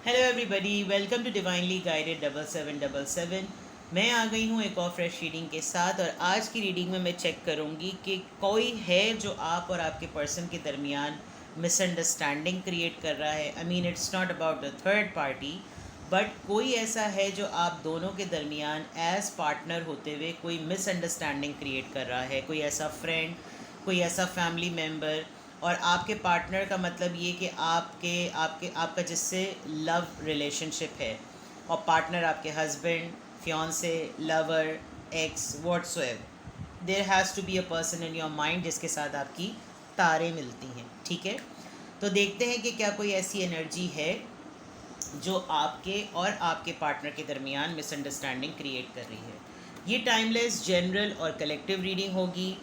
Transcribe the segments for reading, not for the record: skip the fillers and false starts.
Hello everybody, welcome to divinely guided 7777। मैं आ गई हूँ एक और फ्रेश रीडिंग के साथ। और आज की रीडिंग में मैं चेक करूँगी कि कोई है जो आप और आपके पर्सन के दरमियान मिसअंडरस्टैंडिंग क्रिएट कर रहा है। I mean it's not about the third party, but कोई ऐसा है जो आप दोनों के दरमियान एज पार्टनर होते हुए कोई मिसअंडरस्टैंडिंग क्रिएट कर रहा है। कोई ऐसा फ्रेंड, कोई ऐसा फैमिली मेम्बर। और आपके पार्टनर का मतलब ये कि आपके आपके आपका जिससे लव रिलेशनशिप है, और पार्टनर आपके husband, fiance, lover, ex, whatsoever, there has to be a person in your mind जिसके साथ आपकी तारें मिलती हैं। ठीक है, तो देखते हैं कि क्या कोई ऐसी एनर्जी है जो आपके और आपके पार्टनर के दरमियान मिसअंडरस्टैंडिंग क्रिएट कर रही है। ये टाइमलेस, जनरल और कलेक्टिव रीडिंग होगी।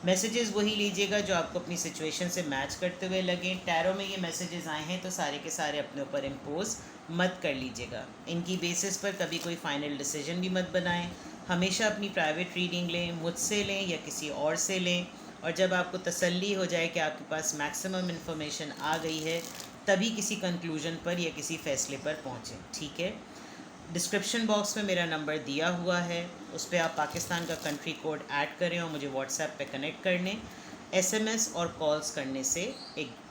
मैसेजेस वही लीजिएगा जो आपको अपनी सिचुएशन से मैच करते हुए लगें। टैरो में ये मैसेजेस आए हैं तो सारे के सारे अपने ऊपर इम्पोज मत कर लीजिएगा। इनकी बेसिस पर कभी कोई फाइनल डिसीजन भी मत बनाएं। हमेशा अपनी प्राइवेट रीडिंग लें, मुझसे लें या किसी और से लें। और जब आपको तसल्ली हो जाए कि आपके पास मैक्सिमम इन्फॉर्मेशन आ गई है, तभी किसी कंक्लूजन पर या किसी फैसले पर पहुँचें। ठीक है, डिस्क्रिप्शन बॉक्स में मेरा नंबर दिया हुआ है, उस पर आप पाकिस्तान का कंट्री कोड ऐड करें और मुझे व्हाट्सएप पे कनेक्ट करने। एसएमएस और कॉल्स करने से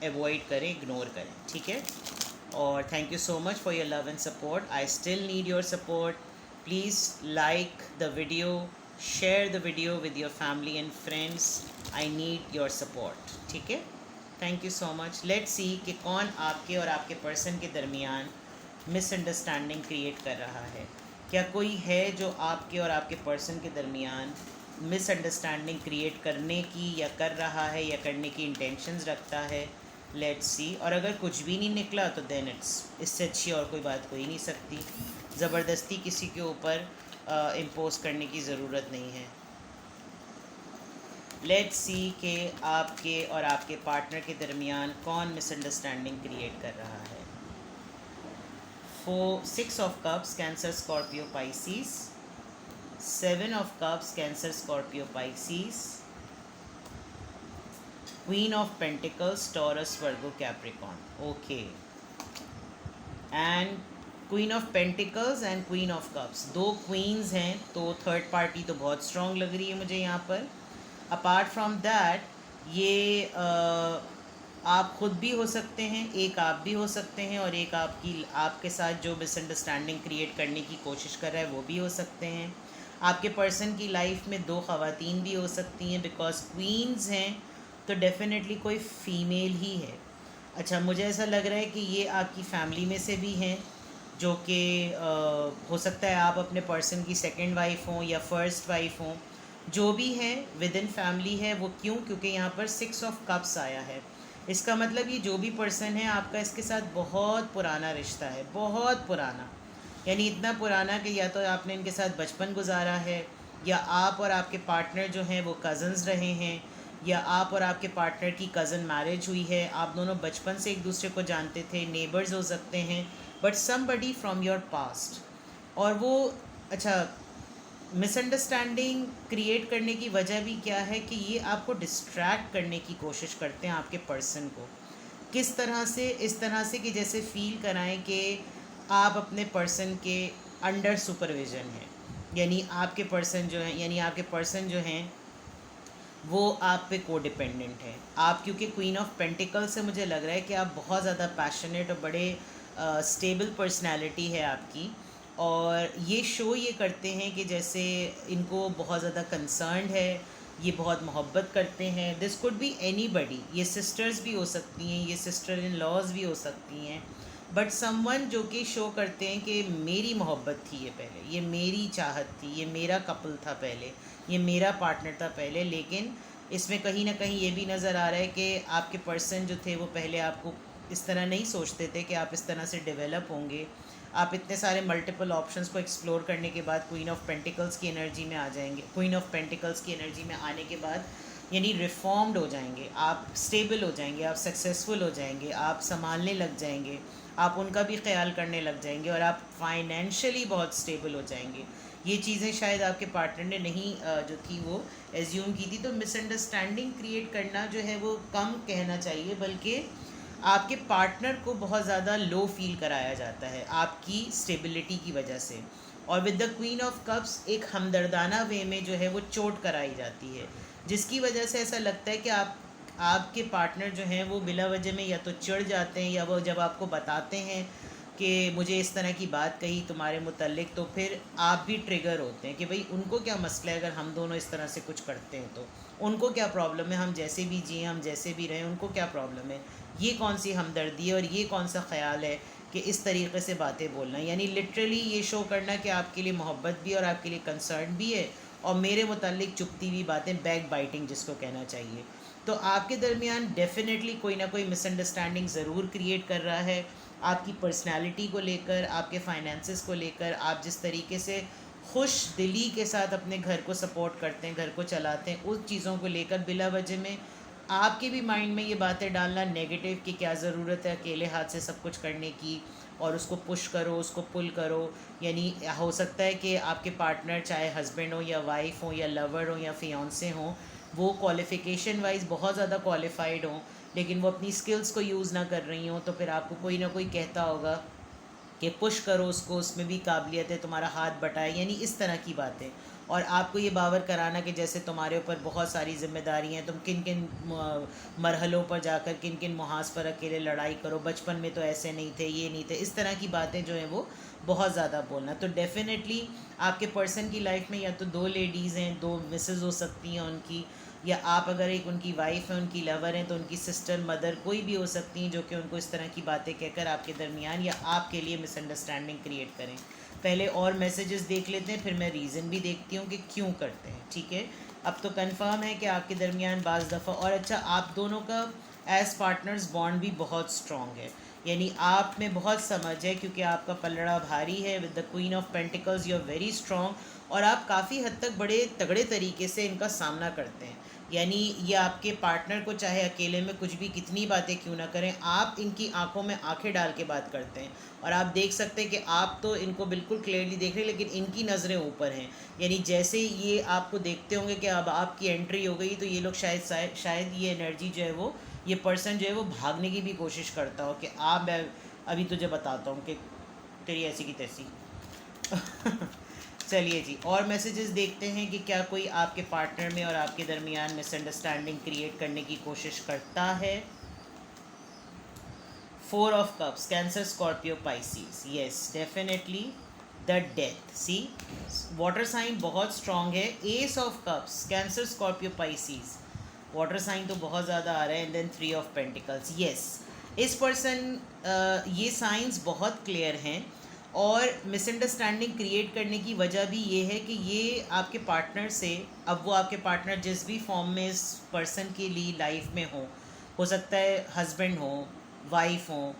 अवॉइड करें, इग्नोर करें। ठीक है, और thank you so much for your love and support. I still need your support. Please like the video, share the video with your family and friends. I need your support. ठीक है, thank you so much. Let's see कि कौन आपके और आपके person के दरमियान misunderstanding create कर रहा है। क्या कोई है जो आपके और आपके पर्सन के दरमियान मिसअंडरस्टैंडिंग क्रिएट करने की या कर रहा है या करने की इंटेंशंस रखता है। Let's see. और अगर कुछ भी नहीं निकला तो देन इससे अच्छी और कोई बात हो ही नहीं सकती। ज़बरदस्ती किसी के ऊपर इम्पोज करने की ज़रूरत नहीं है। लेट्स सी कि आपके और आपके पार्टनर के दरमियान कौन मिसअंडरस्टैंडिंग क्रिएट कर रहा है। For 6 of Cups, Cancer, Scorpio, Pisces. 7 of Cups, Cancer, Scorpio, Pisces. Queen of Pentacles, Taurus, Virgo, Capricorn. Okay. And Queen of Pentacles and Queen of Cups. दो Queens हैं, तो थर्ड पार्टी तो बहुत strong लग रही है मुझे यहाँ पर। अपार्ट फ्रॉम दैट, ये आप खुद भी हो सकते हैं, एक आप भी हो सकते हैं, और एक आपके साथ जो मिसअंडरस्टैंडिंग क्रिएट करने की कोशिश कर रहा है वो भी हो सकते हैं। आपके पर्सन की लाइफ में दो ख़वातीन भी हो सकती हैं, बिकॉज क्वींस हैं तो डेफिनेटली कोई फ़ीमेल ही है। अच्छा, मुझे ऐसा लग रहा है कि ये आपकी फैमिली में से भी हैं, जो कि हो सकता है आप अपने पर्सन की सेकंड वाइफ हों या फर्स्ट वाइफ हों। जो भी है विद इन फैमिली है। वो क्यों? क्योंकि यहाँ पर 6 ऑफ कप्स आया है। इसका मतलब ये जो भी पर्सन है आपका, इसके साथ बहुत पुराना रिश्ता है, बहुत पुराना। यानी इतना पुराना कि या तो आपने इनके साथ बचपन गुजारा है, या आप और आपके पार्टनर जो हैं वो कज़न्स रहे हैं, या आप और आपके पार्टनर की कज़न मैरिज हुई है, आप दोनों बचपन से एक दूसरे को जानते थे, नेबर्स हो सकते हैं, but somebody from your past. और वो, अच्छा, मिसअंडरस्टैंडिंग क्रिएट करने की वजह भी क्या है कि ये आपको डिस्ट्रैक्ट करने की कोशिश करते हैं, आपके पर्सन को। किस तरह से? इस तरह से कि जैसे फील कराएं कि आप अपने पर्सन के अंडर सुपरविज़न हैं। यानी आपके पर्सन जो हैं, वो आप पे को डिपेंडेंट है। आप, क्योंकि क्वीन ऑफ पेंटिकल से मुझे लग रहा है कि आप बहुत ज़्यादा पैशनेट और बड़े स्टेबल पर्सनैलिटी है आपकी। और ये शो ये करते हैं कि जैसे इनको बहुत ज़्यादा कंसर्न है, ये बहुत मोहब्बत करते हैं। दिस कुड बी एनीबडी, ये सिस्टर्स भी हो सकती हैं, ये सिस्टर इन लॉज भी हो सकती हैं, बट समवन जो कि शो करते हैं कि मेरी मोहब्बत थी ये पहले, ये मेरी चाहत थी, ये मेरा कपल था पहले, ये मेरा पार्टनर था पहले। लेकिन इसमें कहीं ना कहीं ये भी नज़र आ रहा है कि आपके पर्सन जो थे वो पहले आपको इस तरह नहीं सोचते थे कि आप इस तरह से डेवलप होंगे। आप इतने सारे मल्टीपल ऑप्शंस को एक्सप्लोर करने के बाद क्वीन ऑफ पेंटिकल्स की एनर्जी में आ जाएंगे। क्वीन ऑफ पेंटिकल्स की एनर्जी में आने के बाद यानी रिफॉर्म्ड हो जाएंगे, आप स्टेबल हो जाएंगे, आप सक्सेसफुल हो जाएंगे, आप संभालने लग जाएंगे, आप उनका भी ख्याल करने लग जाएंगे, और आप फाइनेंशियली बहुत स्टेबल हो जाएंगे। ये चीज़ें शायद आपके पार्टनर ने नहीं जो थी वो एज्यूम की थी। तो मिसअंडरस्टैंडिंग क्रिएट करना जो है वो कम कहना चाहिए, बल्कि आपके पार्टनर को बहुत ज़्यादा लो फील कराया जाता है आपकी स्टेबिलिटी की वजह से। और with the queen of cups एक हमदर्दाना वे में जो है वो चोट कराई जाती है, जिसकी वजह से ऐसा लगता है कि आपके पार्टनर जो हैं वो बिला वजह में या तो चिढ़ जाते हैं, या वो जब आपको बताते हैं कि मुझे इस तरह की बात कही तुम्हारे मुतल्लिक, तो फिर आप भी ट्रिगर होते हैं कि भाई उनको क्या मसला है अगर हम दोनों इस तरह से कुछ करते हैं, तो उनको क्या प्रॉब्लम है, हम जैसे भी जिए हम जैसे भी रहें उनको क्या प्रॉब्लम है। ये कौन सी हमदर्दी है और ये कौन सा ख्याल है कि इस तरीके से बातें बोलना, यानी लिटरली ये शो करना कि आपके लिए मोहब्बत भी और आपके लिए कंसर्न भी है, और मेरे मुतालिक चुपती हुई बातें, बैक बाइटिंग जिसको कहना चाहिए। तो आपके दरमियान डेफिनेटली कोई ना कोई मिसअंडरस्टैंडिंग ज़रूर क्रिएट कर रहा है, आपकी पर्सनालिटी को लेकर, आपके फाइनेंसेस को लेकर, आप जिस तरीके से खुश दिली के साथ अपने घर को सपोर्ट करते हैं, घर को चलाते हैं, उस चीज़ों को लेकर बिला वजह में आपके भी माइंड में ये बातें डालना नेगेटिव कि क्या ज़रूरत है अकेले हाथ से सब कुछ करने की, और उसको पुश करो, उसको पुल करो। यानी हो सकता है कि आपके पार्टनर चाहे हस्बैंड हो या वाइफ हो या लवर हो या फियांसे हों, वो क्वालिफ़िकेशन वाइज बहुत ज़्यादा क्वालिफाइड हों, लेकिन वो अपनी स्किल्स को यूज़ ना कर रही हों, तो फिर आपको कोई ना कोई कहता होगा कि पुश करो उसको, उसमें भी काबिलियत है, तुम्हारा हाथ बटाए, यानी इस तरह की बातें। और आपको ये बावर कराना कि जैसे तुम्हारे ऊपर बहुत सारी जिम्मेदारियाँ हैं, तुम किन किन मरहलों पर जाकर किन किन मुहाज पर अकेले लड़ाई करो, बचपन में तो ऐसे नहीं थे, ये नहीं थे, इस तरह की बातें जो हैं वो बहुत ज़्यादा बोलना। तो डेफिनेटली आपके पर्सन की लाइफ में या तो दो लेडीज़ हैं, दो मिसेज हो सकती हैं उनकी, या आप अगर एक उनकी वाइफ है, उनकी लवर हैं, तो उनकी सिस्टर, मदर, कोई भी हो सकती हैं जो कि उनको इस तरह की बातें कहकर आपके दरमियान या आपके लिए मिसअंडरस्टैंडिंग क्रिएट करें। पहले और मैसेजेस देख लेते हैं, फिर मैं रीज़न भी देखती हूँ कि क्यों करते हैं। ठीक है, अब तो कंफर्म है कि आपके दरमियान बाज़ दफ़ा, और अच्छा आप दोनों का एज़ पार्टनर्स बॉन्ड भी बहुत स्ट्रॉन्ग है, यानी आप में बहुत समझ है, क्योंकि आपका पलड़ा भारी है with the queen of pentacles, you are very strong, और आप काफ़ी हद तक बड़े तगड़े तरीके से इनका सामना करते हैं। यानी ये आपके पार्टनर को चाहे अकेले में कुछ भी कितनी बातें क्यों ना करें, आप इनकी आंखों में आंखें डाल के बात करते हैं, और आप देख सकते हैं कि आप तो इनको बिल्कुल क्लियरली देख रहे हैं, लेकिन इनकी नज़रें ऊपर हैं। यानी जैसे ये आपको देखते होंगे कि अब आपकी एंट्री हो गई, तो ये लोग शायद ये एनर्जी जो है वो, ये पर्सन जो है वो भागने की भी कोशिश करता हो कि मैं अभी तुझे बताता हूँ कि तेरी ऐसी की तैसी। चलिए जी, और मैसेजेस देखते हैं कि क्या कोई आपके पार्टनर में और आपके दरमियान मिसअंडरस्टैंडिंग क्रिएट करने की कोशिश करता है। 4 of cups, Cancer, Scorpio, Pisces, yes definitely the death. See, water sign बहुत स्ट्रॉन्ग है। Ace of cups, Cancer, Scorpio, Pisces, water sign तो बहुत ज़्यादा आ रहा है, and then 3 of pentacles. Yes, इस पर्सन, ये साइंस बहुत क्लियर हैं, और मिसअंडरस्टैंडिंग क्रिएट करने की वजह भी ये है कि ये आपके पार्टनर से, अब वो आपके पार्टनर जिस भी फॉर्म में इस पर्सन के लिए लाइफ में हो सकता है हस्बैंड हो, वाइफ हो,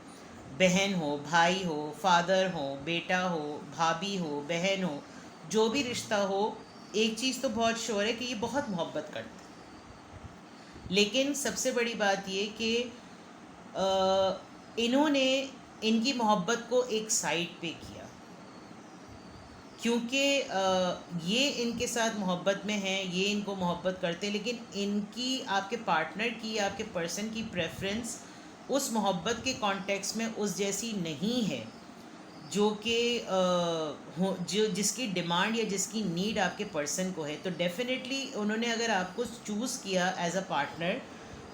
बहन हो, भाई हो, फादर हो, बेटा हो, भाभी हो, बहन हो, जो भी रिश्ता हो, एक चीज़ तो बहुत श्योर है कि ये बहुत मोहब्बत करते हैं। लेकिन सबसे बड़ी बात ये कि इन्होंने इनकी मोहब्बत को एक साइड पे किया, क्योंकि ये इनके साथ मोहब्बत में हैं, ये इनको मोहब्बत करते हैं, लेकिन इनकी, आपके पार्टनर की, आपके पर्सन की प्रेफरेंस उस मोहब्बत के कॉन्टेक्स्ट में उस जैसी नहीं है जो कि जो जिसकी डिमांड या जिसकी नीड आपके पर्सन को है। तो डेफिनेटली उन्होंने अगर आपको चूज़ किया एज अ पार्टनर,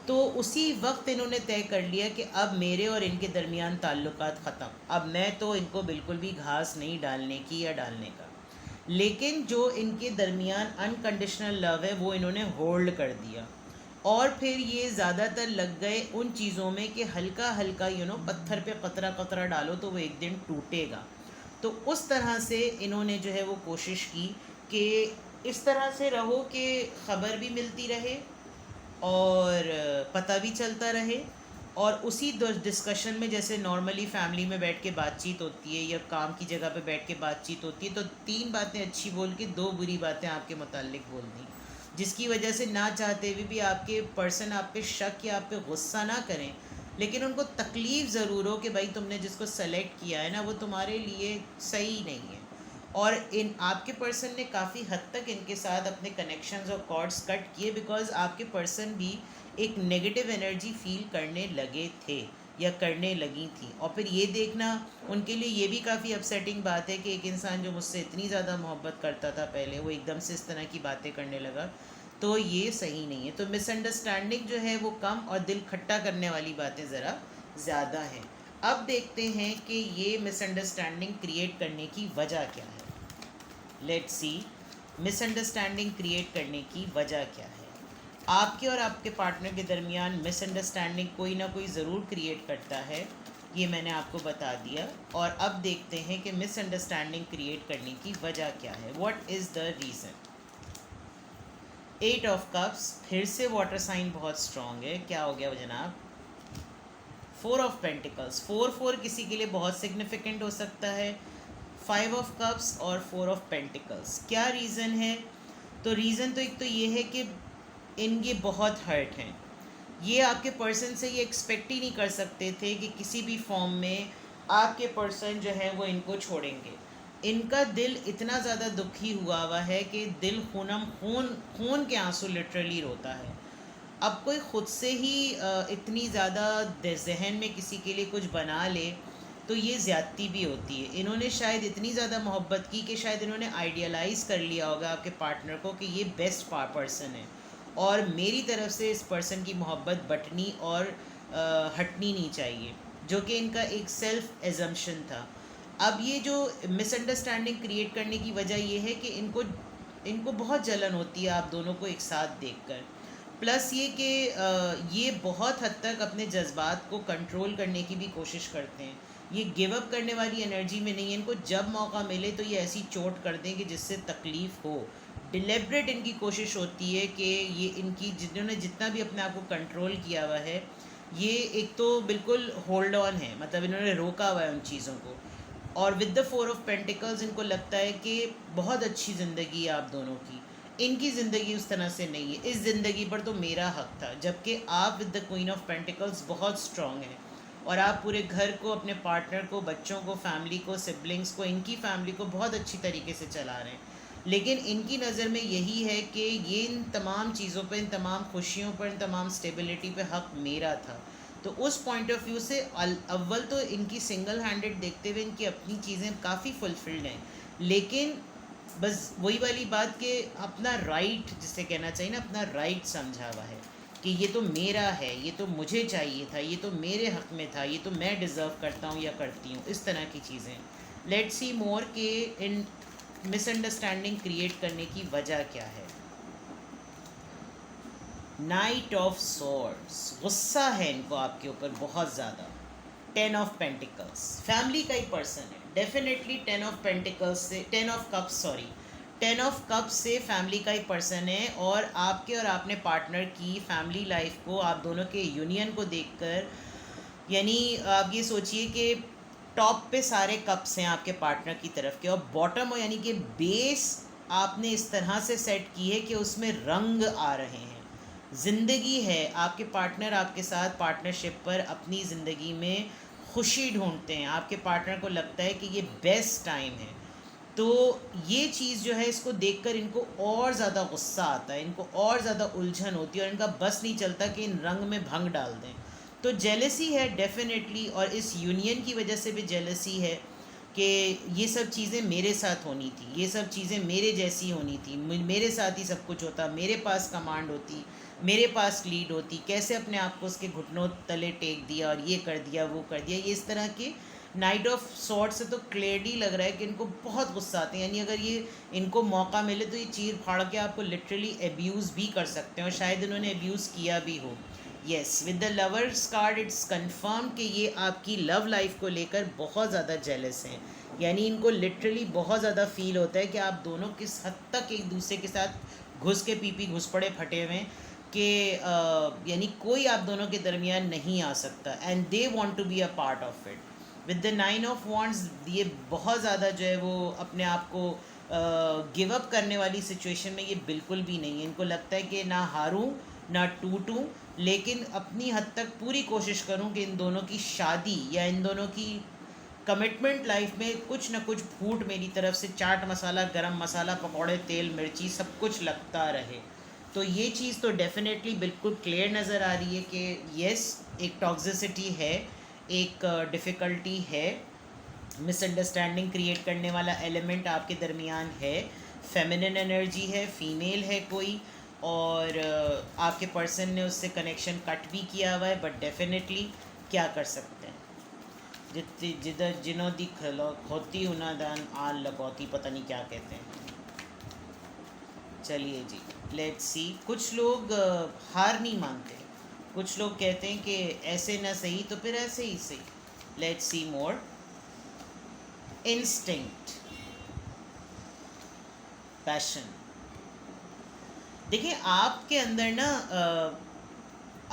तो उसी वक्त इन्होंने तय कर लिया कि अब मेरे और इनके दरमियान ताल्लुकात ख़त्म, अब मैं तो इनको बिल्कुल भी घास नहीं डालने की या डालने का। लेकिन जो इनके दरमियान अनकंडीशनल लव है वो इन्होंने होल्ड कर दिया, और फिर ये ज़्यादातर लग गए उन चीज़ों में कि हल्का हल्का पत्थर पे कतरा कतरा डालो तो वो एक दिन टूटेगा। तो उस तरह से इन्होंने जो है वो कोशिश की कि इस तरह से रहो कि ख़बर भी मिलती रहे और पता भी चलता रहे, और उसी डिस्कशन में जैसे नॉर्मली फैमिली में बैठ के बातचीत होती है या काम की जगह पे बैठ के बातचीत होती है, तो 3 बातें अच्छी बोल के 2 बुरी बातें आपके मुताल्लिक बोल दी, जिसकी वजह से ना चाहते हुए भी आपके पर्सन आप पे शक या आप पे गुस्सा ना करें, लेकिन उनको तकलीफ़ ज़रूर हो कि भाई तुमने जिसको सेलेक्ट किया है ना वो तुम्हारे लिए सही नहीं है। और इन आपके पर्सन ने काफ़ी हद तक इनके साथ अपने कनेक्शंस और कॉर्ड्स कट किए, बिकॉज़ आपके पर्सन भी एक नेगेटिव एनर्जी फील करने लगे थे, या करने लगी थी। और फिर ये देखना उनके लिए ये भी काफ़ी अपसेटिंग बात है कि एक इंसान जो मुझसे इतनी ज़्यादा मोहब्बत करता था पहले, वो एकदम से इस तरह की बातें करने लगा, तो ये सही नहीं है। तो मिसअंडरस्टैंडिंग जो है वो कम और दिल खट्टा करने वाली बातें ज़रा ज़्यादा हैं। अब देखते हैं कि ये मिसअंडरस्टैंडिंग क्रिएट करने की वजह क्या है। लेट्स सी, मिसअंडरस्टैंडिंग क्रिएट करने की वजह क्या है। आपके और आपके पार्टनर के दरमियान मिसअंडरस्टैंडिंग कोई ना कोई ज़रूर क्रिएट करता है, ये मैंने आपको बता दिया। और अब देखते हैं कि मिसअंडरस्टैंडिंग क्रिएट करने की वजह क्या है। What is the reason. 8 of cups, फिर से वाटर साइन बहुत स्ट्रॉन्ग है। क्या हो गया जनाब। 4 ऑफ पेंटिकल्स, 4 किसी के लिए बहुत सिग्निफिकेंट हो सकता है। 5 ऑफ कप्स और 4 ऑफ पेंटिकल्स। क्या रीज़न है। तो रीज़न तो एक तो ये है कि ये बहुत हर्ट हैं। ये आपके पर्सन से ये एक्सपेक्ट ही नहीं कर सकते थे कि किसी भी फॉर्म में आपके पर्सन जो है वो इनको छोड़ेंगे। इनका दिल इतना ज़्यादा दुखी हुआ है कि दिल खून के आंसू लिटरली रोता है। अब कोई ख़ुद से ही इतनी ज़्यादा जहन में किसी के लिए कुछ बना ले तो ये ज़्यादती भी होती है। इन्होंने शायद इतनी ज़्यादा मोहब्बत की कि शायद इन्होंने आइडियलाइज़ कर लिया होगा आपके पार्टनर को कि ये बेस्ट पर्सन है और मेरी तरफ से इस पर्सन की मोहब्बत बटनी और हटनी नहीं चाहिए, जो कि इनका एक सेल्फ एजम्पशन था। अब ये जो मिसअंडरस्टैंडिंग क्रिएट करने की वजह ये है कि इनको बहुत जलन होती है आप दोनों को एक साथ देखकर। प्लस ये कि ये बहुत हद तक अपने जज्बात को कंट्रोल करने की भी कोशिश करते हैं। ये गिव अप करने वाली एनर्जी में नहीं है। इनको जब मौका मिले तो ये ऐसी चोट कर दें कि जिससे तकलीफ़ हो। डिलेबरेट इनकी कोशिश होती है कि ये इनकी जिन्होंने जितना भी अपने आप को कंट्रोल किया हुआ है, ये एक तो बिल्कुल होल्ड ऑन है, मतलब इन्होंने रोका हुआ है उन चीज़ों को। और विद द 4 ऑफ पेंटिकल्स इनको लगता है कि बहुत अच्छी ज़िंदगी है आप दोनों की। इनकी ज़िंदगी उस तरह से नहीं है। इस ज़िंदगी पर तो मेरा हक था, जबकि आप with the queen of pentacles बहुत स्ट्रॉन्ग हैं और आप पूरे घर को, अपने पार्टनर को, बच्चों को, फैमिली को, सिबलिंग्स को, इनकी फैमिली को बहुत अच्छी तरीके से चला रहे हैं। लेकिन इनकी नज़र में यही है कि ये इन तमाम चीज़ों पर, इन तमाम खुशियों पर, इन तमाम स्टेबिलिटी पे हक मेरा था। तो उस पॉइंट ऑफ व्यू से अव्वल तो इनकी सिंगल हैंडेड देखते हुए इनकी अपनी चीज़ें काफ़ी फुलफिल्ड हैं, लेकिन बस वही वाली बात कि अपना राइट, जिसे कहना चाहिए ना, अपना राइट समझा हुआ है कि ये तो मेरा है, ये तो मुझे चाहिए था, ये तो मेरे हक़ में था, ये तो मैं डिज़र्व करता हूँ या करती हूँ, इस तरह की चीज़ें। लेट्स सी मोर के इन मिसअंडरस्टैंडिंग क्रिएट करने की वजह क्या है। नाइट ऑफ सॉर्ड्स, गुस्सा है इनको आपके ऊपर बहुत ज़्यादा। 10 ऑफ पेंटिकल्स, फैमिली का ही पर्सन है डेफिनेटली। 10 ऑफ पेंटिकल्स से, 10 of cups sorry 10 of cups से फैमिली का ही पर्सन है। और आपके और आपने पार्टनर की फैमिली लाइफ को, आप दोनों के यूनियन को देखकर, यानी आप ये सोचिए कि टॉप पे सारे कप्स हैं आपके पार्टनर की तरफ के, और बॉटम यानी कि बेस आपने इस तरह से सेट की है कि उसमें रंग आ रहे हैं, ज़िंदगी है। आपके पार्टनर आपके साथ पार्टनरशिप पर अपनी ज़िंदगी में खुशी ढूंढते हैं। आपके पार्टनर को लगता है कि ये बेस्ट टाइम है। तो ये चीज़ जो है, इसको देखकर इनको और ज़्यादा गुस्सा आता है, इनको और ज़्यादा उलझन होती है और इनका बस नहीं चलता कि इन रंग में भंग डाल दें। तो जेलसी है डेफिनेटली, और इस यूनियन की वजह से भी जेलसी है कि ये सब चीज़ें मेरे साथ होनी थी, ये सब चीज़ें मेरे जैसी होनी थी, मेरे साथ ही सब कुछ होता, मेरे पास कमांड होती, मेरे पास लीड होती। कैसे अपने आप को उसके घुटनों तले टेक दिया और ये कर दिया, वो कर दिया। ये इस तरह के नाइट ऑफ सॉर्ट से तो क्लियरली लग रहा है कि इनको बहुत गुस्सा आते हैं। यानी अगर ये इनको मौका मिले तो ये चीर फाड़ के आपको लिटरली एब्यूज़ भी कर सकते हैं, और शायद इन्होंने एब्यूज़ किया भी हो। Yes, with the lovers card it's confirm कि ये आपकी लव लाइफ को लेकर बहुत ज़्यादा जेलस हैं। यानी इनको लिटरली बहुत ज़्यादा फील होता है कि आप दोनों किस हद तक एक दूसरे के साथ घुस के पीपी घुस पड़े फटे हुए कि यानी कोई आप दोनों के दरमियान नहीं आ सकता, and they want to be a part of it. With the 9 of wands, ये बहुत ज़्यादा जो है वो अपने आप को गिव अप करने वाली सिचुएशन में ये बिल्कुल भी नहीं है। इनको लगता है कि ना हारूं ना टूटूं, लेकिन अपनी हद तक पूरी कोशिश करूं कि इन दोनों की शादी या इन दोनों की कमिटमेंट लाइफ में कुछ ना कुछ फूट मेरी तरफ से, चाट मसाला, गरम मसाला, पकौड़े, तेल, मिर्ची, सब कुछ लगता रहे। तो ये चीज़ तो डेफिनेटली बिल्कुल क्लियर नज़र आ रही है कि येस, एक टॉक्सिसिटी है एक डिफ़िकल्टी है, मिसअंडरस्टैंडिंग क्रिएट करने वाला एलिमेंट आपके दरमियान है, फेमिनिन एनर्जी है, फीमेल है कोई, और आपके पर्सन ने उससे कनेक्शन कट भी किया हुआ है, बट डेफिनेटली क्या कर सकते हैं, जितनी जिधर जिन्हों दी खलक होती उनादान आल लगौती, पता नहीं क्या कहते हैं। चलिए जी, लेट्स सी। कुछ लोग हार नहीं मानते, कुछ लोग कहते हैं कि ऐसे ना सही तो फिर ऐसे ही सही। Let's see more. Instinct, passion. देखिए आपके अंदर ना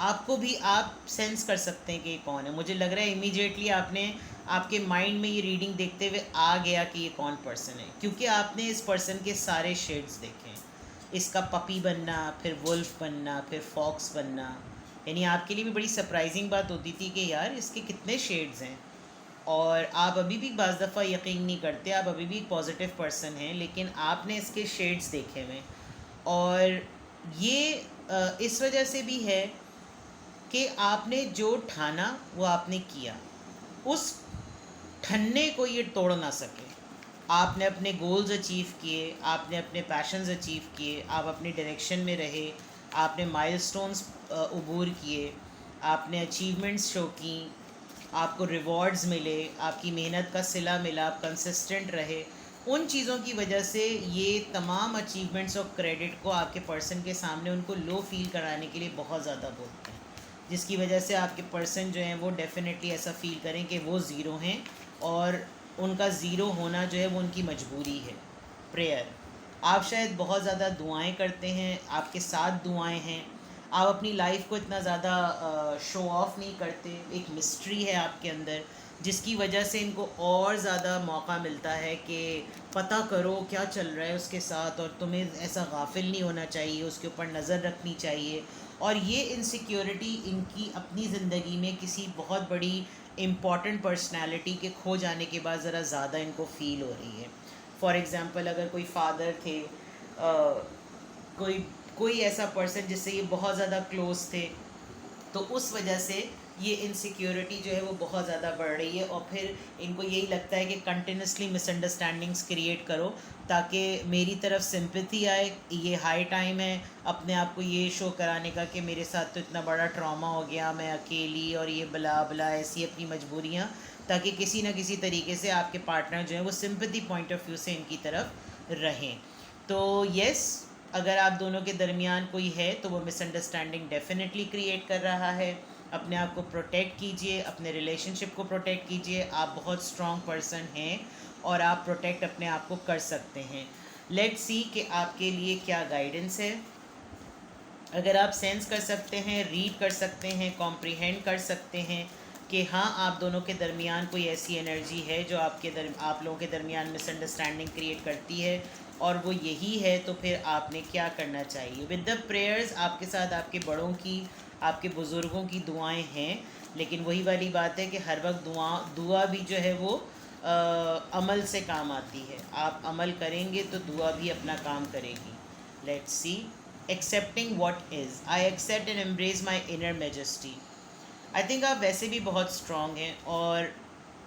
आपको भी आप सेंस कर सकते हैं कि ये कौन है। मुझे लग रहा है इमीडिएटली आपके माइंड में ये रीडिंग देखते हुए आ गया कि ये कौन पर्सन है, क्योंकि आपने इस पर्सन के सारे शेड्स देखे हैं। इसका पपी बनना, फिर वुल्फ बनना, फिर फॉक्स बनना, यानी आपके लिए भी बड़ी सरप्राइजिंग बात होती थी कि यार इसके कितने शेड्स हैं। और आप अभी भी बाज़ दफ़ा यकीन नहीं करते, आप अभी भी एक पॉजिटिव पर्सन हैं, लेकिन आपने इसके शेड्स देखे हुए। और ये इस वजह से भी है कि आपने जो ठाना वो आपने किया, उस ठन्ने को ये तोड़ ना सके। आपने अपने गोल्स अचीव किए, आपने अपने पैशंस अचीव किए, आप अपनी डायरेक्शन में रहे, आपने माइलस्टोन्स अबूर किए, आपने अचीवमेंट्स शो की, आपको रिवॉर्ड्स मिले, आपकी मेहनत का सिला मिला, आप कंसिस्टेंट रहे। उन चीज़ों की वजह से ये तमाम अचीवमेंट्स और क्रेडिट को आपके पर्सन के सामने उनको लो फील कराने के लिए बहुत ज़्यादा बोलते हैं, जिसकी वजह से आपके पर्सन जो हैं वो डेफिनेटली ऐसा फ़ील करें कि वो ज़ीरो हैं, और उनका ज़ीरो होना जो है वो उनकी मजबूरी है। प्रेयर, आप शायद बहुत ज़्यादा दुआएं करते हैं, आपके साथ दुआएं हैं, आप अपनी लाइफ को इतना ज़्यादा शो ऑफ नहीं करते, एक मिस्ट्री है आपके अंदर, जिसकी वजह से इनको और ज़्यादा मौका मिलता है कि पता करो क्या चल रहा है उसके साथ, और तुम्हें ऐसा गाफिल नहीं होना चाहिए, उसके ऊपर नज़र रखनी चाहिए। और ये इनसिक्योरिटी इनकी अपनी ज़िंदगी में किसी बहुत बड़ी इम्पॉर्टेंट पर्सनालिटी के खो जाने के बाद ज़रा ज़्यादा इनको फ़ील हो रही है। फॉर एग्ज़ाम्पल, अगर कोई फादर थे, कोई कोई ऐसा पर्सन जिससे ये बहुत ज़्यादा क्लोज थे, तो उस वजह से ये इनसिक्योरिटी जो है वो बहुत ज़्यादा बढ़ रही है। और फिर इनको यही लगता है कि कंटिन्यूसली मिसअंडरस्टैंडिंग्स क्रिएट करो ताकि मेरी तरफ सिंपैथी आए। ये हाई टाइम है अपने आप को ये शो कराने का कि मेरे साथ तो इतना बड़ा ट्रॉमा हो गया, मैं अकेली, और ये बला बला ऐसी अपनी मजबूरियाँ, ताकि किसी न किसी तरीके से आपके पार्टनर जो है वो सिंपैथी पॉइंट ऑफ व्यू से इनकी तरफ रहें। तो यस, अगर आप दोनों के दरमियान कोई है तो वो मिसअंडरस्टैंडिंग डेफिनेटली क्रिएट कर रहा है। अपने आप को प्रोटेक्ट कीजिए, अपने रिलेशनशिप को प्रोटेक्ट कीजिए। आप बहुत स्ट्रॉन्ग पर्सन हैं और आप प्रोटेक्ट अपने आप को कर सकते हैं। लेट्स सी कि आपके लिए क्या गाइडेंस है। अगर आप सेंस कर सकते हैं, रीड कर सकते हैं, कॉम्प्रिहेंड कर सकते हैं कि हाँ आप दोनों के दरमियान कोई ऐसी एनर्जी है जो आप लोगों के दरमियान मिसअंडरस्टैंडिंग क्रिएट करती है, और वो यही है, तो फिर आपने क्या करना चाहिए। विद द प्रेयर्स, आपके साथ आपके बड़ों की, आपके बुज़ुर्गों की दुआएं हैं, लेकिन वही वाली बात है कि हर वक्त दुआ भी जो है वो अमल से काम आती है। आप अमल करेंगे तो दुआ भी अपना काम करेगी। Let's see. Accepting what is, I accept and embrace my inner majesty. I think आप वैसे भी बहुत स्ट्रॉन्ग हैं, और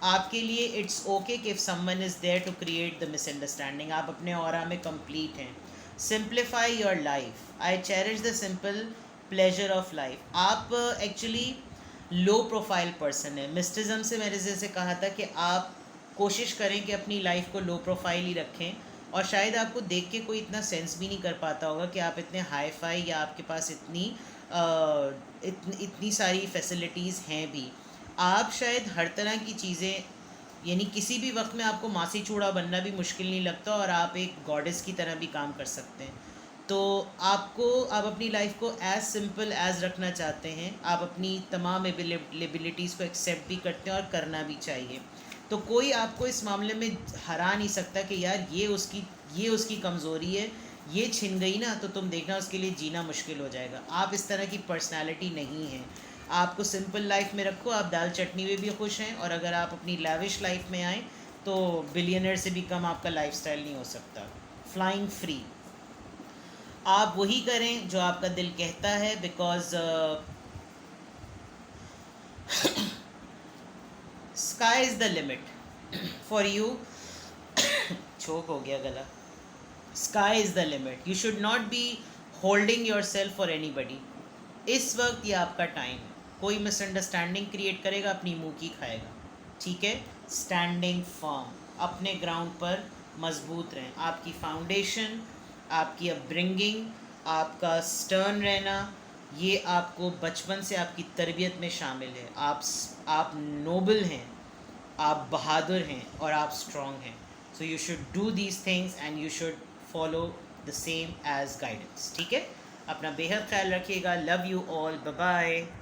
आपके लिए इट्स ओके कि if someone is there to create the misunderstanding. आप अपने ऑरा में कंप्लीट हैं। Simplify your life, I cherish the simple pleasure of life. आप एक्चुअली लो प्रोफाइल पर्सन है। मिस्टिज़म से मैंने जैसे कहा था कि आप कोशिश करें कि अपनी लाइफ को लो प्रोफाइल ही रखें, और शायद आपको देख के कोई इतना सेंस भी नहीं कर पाता होगा कि आप इतने हाई फाई, या आपके पास इतनी सारी फैसिलिटीज़ हैं भी। आप शायद हर तरह की चीज़ें, यानी किसी भी वक्त में आपको मासी चूड़ा बनना भी मुश्किल नहीं लगता, और आप एक गॉडेस की तरह भी काम कर सकते हैं। तो आप अपनी लाइफ को एज़ सिंपल एज़ रखना चाहते हैं, आप अपनी तमाम एबिलिटीज़ को एक्सेप्ट भी करते हैं और करना भी चाहिए। तो कोई आपको इस मामले में हरा नहीं सकता कि यार ये उसकी कमज़ोरी है, ये छिन गई ना तो तुम देखना उसके लिए जीना मुश्किल हो जाएगा। आप इस तरह की पर्सनालिटी नहीं है। आपको सिंपल लाइफ में रखो, आप दाल चटनी में भी खुश हैं, और अगर आप अपनी लैविश लाइफ में आएँ तो बिलियनर से भी कम आपका लाइफस्टाइल नहीं हो सकता। फ्लाइंग फ्री, आप वही करें जो आपका दिल कहता है, because sky is the limit for you. Choke हो गया गला. Sky is the limit. You should not be holding yourself for anybody. इस वक्त ये आपका टाइम है. कोई मिसअंडरस्टैंडिंग क्रिएट करेगा, अपनी मुंह की खाएगा. ठीक है. स्टैंडिंग फर्म, अपने ग्राउंड पर मजबूत रहें. आपकी फाउंडेशन, आपकी अपब्रिंगिंग, आपका स्टर्न रहना, ये आपको बचपन से आपकी तरबियत में शामिल है. आप नोबल हैं, आप बहादुर हैं और आप स्ट्रॉन्ग हैं. So you should do these things and you should follow the same as guidance. ठीक है. अपना बेहद ख्याल रखिएगा. Love you all. Bye bye.